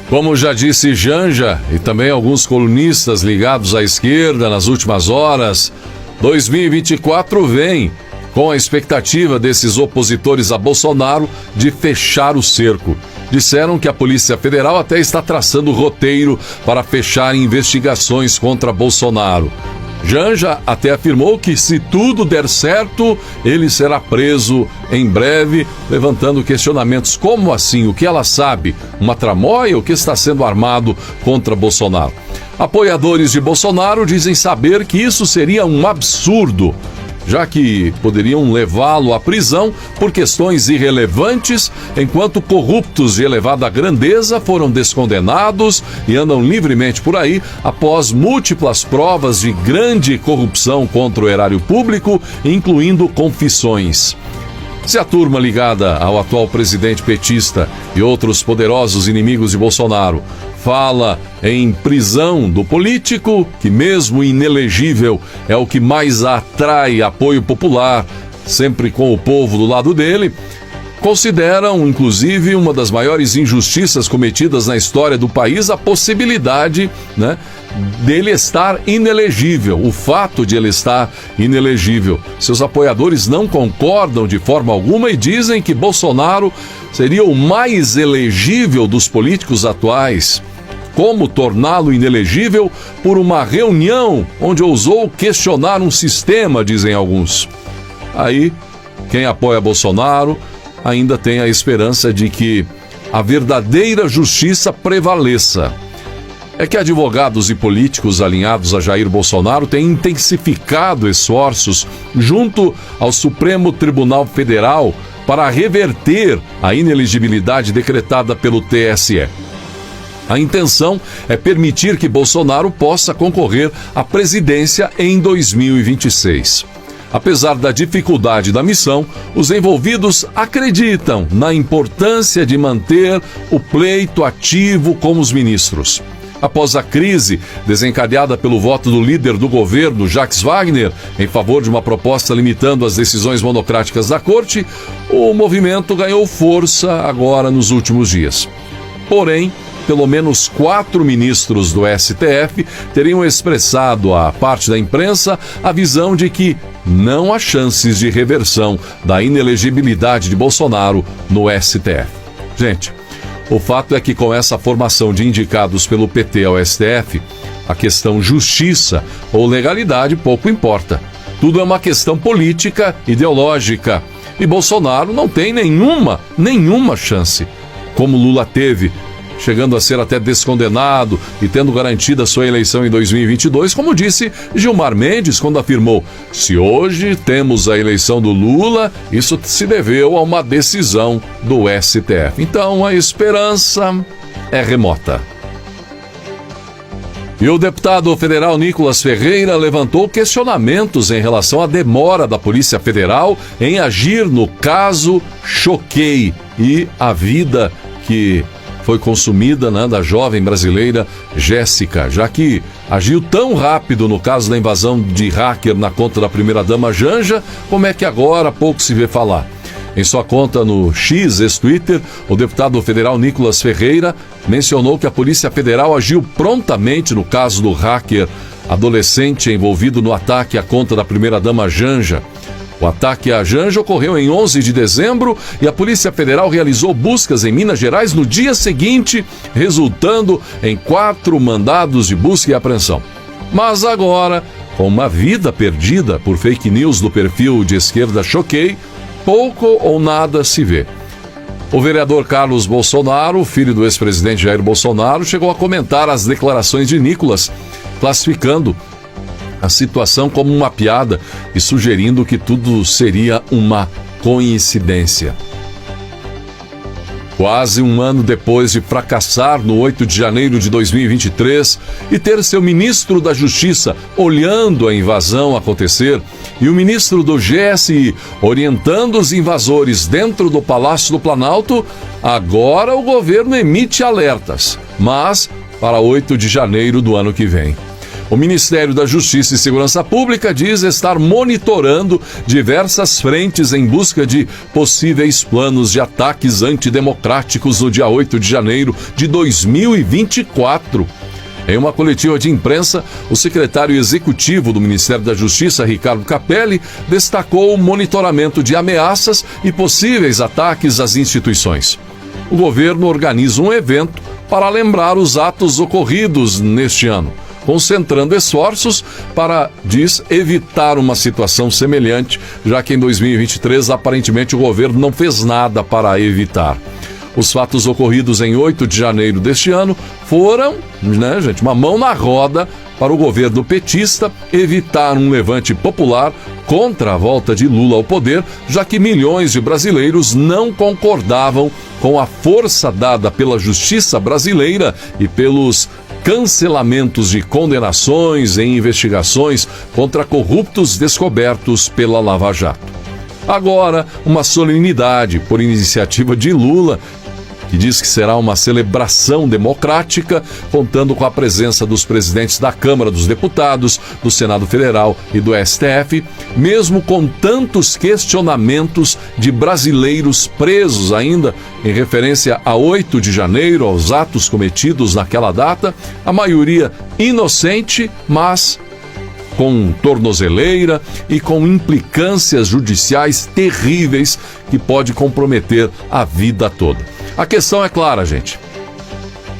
Como já disse Janja e também alguns colunistas ligados à esquerda nas últimas horas, 2024 vem com a expectativa desses opositores a Bolsonaro de fechar o cerco. Disseram que a Polícia Federal até está traçando roteiro para fechar investigações contra Bolsonaro. Janja até afirmou que, se tudo der certo, ele será preso em breve, levantando questionamentos como assim, o que ela sabe, uma tramóia, o que está sendo armado contra Bolsonaro. Apoiadores de Bolsonaro dizem saber que isso seria um absurdo, já que poderiam levá-lo à prisão por questões irrelevantes, enquanto corruptos de elevada grandeza foram descondenados e andam livremente por aí após múltiplas provas de grande corrupção contra o erário público, incluindo confissões. Se a turma ligada ao atual presidente petista e outros poderosos inimigos de Bolsonaro fala em prisão do político, que mesmo inelegível é o que mais atrai apoio popular, sempre com o povo do lado dele, consideram, inclusive, uma das maiores injustiças cometidas na história do país a possibilidade, dele estar inelegível, o fato de ele estar inelegível. Seus apoiadores não concordam de forma alguma e dizem que Bolsonaro seria o mais elegível dos políticos atuais. Como torná-lo inelegível por uma reunião onde ousou questionar um sistema, dizem alguns. Aí, quem apoia Bolsonaro ainda tem a esperança de que a verdadeira justiça prevaleça. É que advogados e políticos alinhados a Jair Bolsonaro têm intensificado esforços junto ao Supremo Tribunal Federal para reverter a inelegibilidade decretada pelo TSE. A intenção é permitir que Bolsonaro possa concorrer à presidência em 2026. Apesar da dificuldade da missão, os envolvidos acreditam na importância de manter o pleito ativo com os ministros. Após a crise desencadeada pelo voto do líder do governo, Jacques Wagner, em favor de uma proposta limitando as decisões monocráticas da Corte, o movimento ganhou força agora nos últimos dias. Porém, pelo menos 4 ministros do STF teriam expressado à parte da imprensa a visão de que não há chances de reversão da inelegibilidade de Bolsonaro no STF. Gente, o fato é que com essa formação de indicados pelo PT ao STF, a questão justiça ou legalidade pouco importa. Tudo é uma questão política, ideológica. E Bolsonaro não tem nenhuma chance, como Lula teve, chegando a ser até descondenado e tendo garantida sua eleição em 2022, como disse Gilmar Mendes quando afirmou: se hoje temos a eleição do Lula, isso se deveu a uma decisão do STF. Então a esperança é remota. E o deputado federal Nicolas Ferreira levantou questionamentos em relação à demora da Polícia Federal em agir no caso Choquei e a vida que foi consumida da jovem brasileira Jéssica, já que agiu tão rápido no caso da invasão de hacker na conta da primeira-dama Janja, como é que agora pouco se vê falar? Em sua conta no X, ex-Twitter, o deputado federal Nicolas Ferreira mencionou que a Polícia Federal agiu prontamente no caso do hacker adolescente envolvido no ataque à conta da primeira-dama Janja. O ataque à Janja ocorreu em 11 de dezembro e a Polícia Federal realizou buscas em Minas Gerais no dia seguinte, resultando em 4 mandados de busca e apreensão. Mas agora, com uma vida perdida por fake news do perfil de esquerda Choquei, pouco ou nada se vê. O vereador Carlos Bolsonaro, filho do ex-presidente Jair Bolsonaro, chegou a comentar as declarações de Nicolas, classificando a situação como uma piada e sugerindo que tudo seria uma coincidência. Quase um ano depois de fracassar no 8 de janeiro de 2023 e ter seu ministro da Justiça olhando a invasão acontecer e o ministro do GSI orientando os invasores dentro do Palácio do Planalto, agora o governo emite alertas, mas para 8 de janeiro do ano que vem. O Ministério da Justiça e Segurança Pública diz estar monitorando diversas frentes em busca de possíveis planos de ataques antidemocráticos no dia 8 de janeiro de 2024. Em uma coletiva de imprensa, o secretário executivo do Ministério da Justiça, Ricardo Capelli, destacou o monitoramento de ameaças e possíveis ataques às instituições. O governo organiza um evento para lembrar os atos ocorridos neste ano, concentrando esforços para, diz, evitar uma situação semelhante, já que em 2023, aparentemente, o governo não fez nada para evitar. Os fatos ocorridos em 8 de janeiro deste ano foram, uma mão na roda para o governo petista evitar um levante popular contra a volta de Lula ao poder, já que milhões de brasileiros não concordavam com a força dada pela justiça brasileira e pelos cancelamentos de condenações em investigações contra corruptos descobertos pela Lava Jato. Agora, uma solenidade por iniciativa de Lula, que diz que será uma celebração democrática, contando com a presença dos presidentes da Câmara dos Deputados, do Senado Federal e do STF, mesmo com tantos questionamentos de brasileiros presos ainda em referência a 8 de janeiro, aos atos cometidos naquela data, a maioria inocente, mas com tornozeleira e com implicâncias judiciais terríveis que pode comprometer a vida toda. A questão é clara, gente.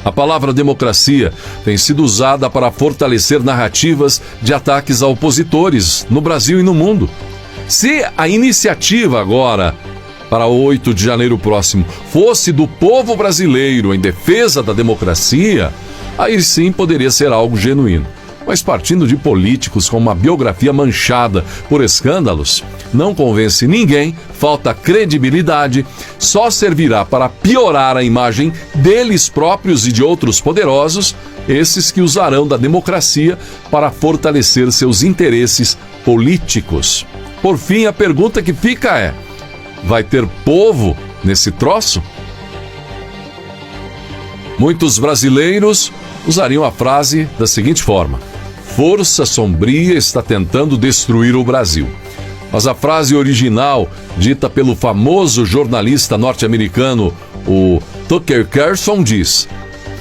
A palavra democracia tem sido usada para fortalecer narrativas de ataques a opositores no Brasil e no mundo. Se a iniciativa agora, para o 8 de janeiro próximo, fosse do povo brasileiro em defesa da democracia, aí sim poderia ser algo genuíno. Mas partindo de políticos com uma biografia manchada por escândalos, não convence ninguém, falta credibilidade, só servirá para piorar a imagem deles próprios e de outros poderosos, esses que usarão da democracia para fortalecer seus interesses políticos. Por fim, a pergunta que fica é: vai ter povo nesse troço? Muitos brasileiros usariam a frase da seguinte forma: força sombria está tentando destruir o Brasil. Mas a frase original, dita pelo famoso jornalista norte-americano, o Tucker Carlson, diz: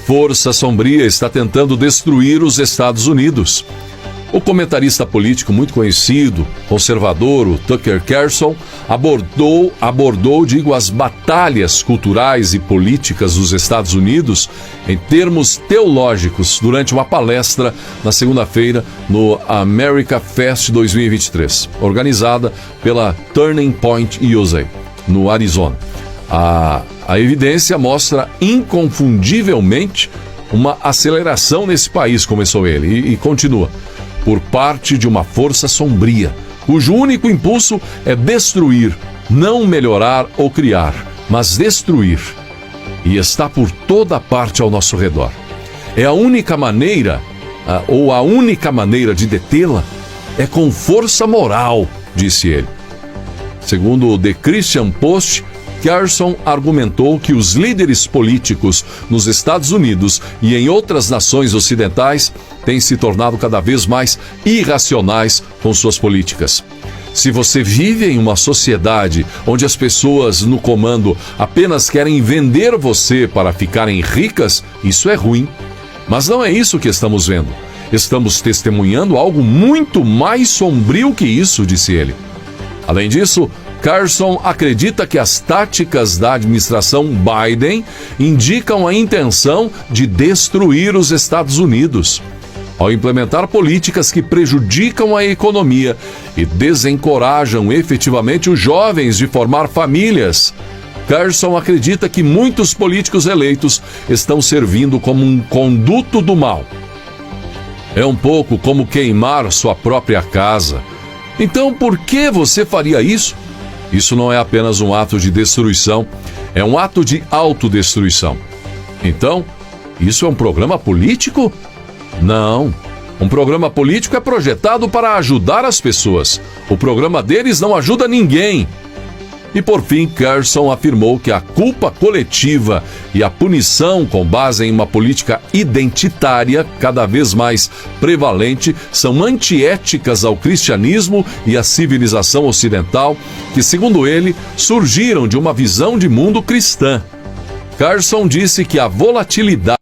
força sombria está tentando destruir os Estados Unidos. O comentarista político muito conhecido, conservador, o Tucker Carlson, abordou, as batalhas culturais e políticas dos Estados Unidos em termos teológicos durante uma palestra na segunda-feira no America Fest 2023, organizada pela Turning Point USA, no Arizona. A evidência mostra inconfundivelmente uma aceleração nesse país, começou ele, e continua, por parte de uma força sombria, cujo único impulso é destruir, não melhorar ou criar, mas destruir. E está por toda parte ao nosso redor. É a única maneira, ou a única maneira de detê-la, é com força moral, disse ele. Segundo o The Christian Post, Carlson argumentou que os líderes políticos nos Estados Unidos e em outras nações ocidentais têm se tornado cada vez mais irracionais com suas políticas. Se você vive em uma sociedade onde as pessoas no comando apenas querem vender você para ficarem ricas, isso é ruim. Mas não é isso que estamos vendo. Estamos testemunhando algo muito mais sombrio que isso, disse ele. Além disso, Carlson acredita que as táticas da administração Biden indicam a intenção de destruir os Estados Unidos. Ao implementar políticas que prejudicam a economia e desencorajam efetivamente os jovens de formar famílias, Carlson acredita que muitos políticos eleitos estão servindo como um conduto do mal. É um pouco como queimar sua própria casa. Então, por que você faria isso? Isso não é apenas um ato de destruição, é um ato de autodestruição. Então, isso é um programa político? Não. Um programa político é projetado para ajudar as pessoas. O programa deles não ajuda ninguém. E por fim, Carson afirmou que a culpa coletiva e a punição com base em uma política identitária cada vez mais prevalente são antiéticas ao cristianismo e à civilização ocidental, que, segundo ele, surgiram de uma visão de mundo cristã. Carson disse que a volatilidade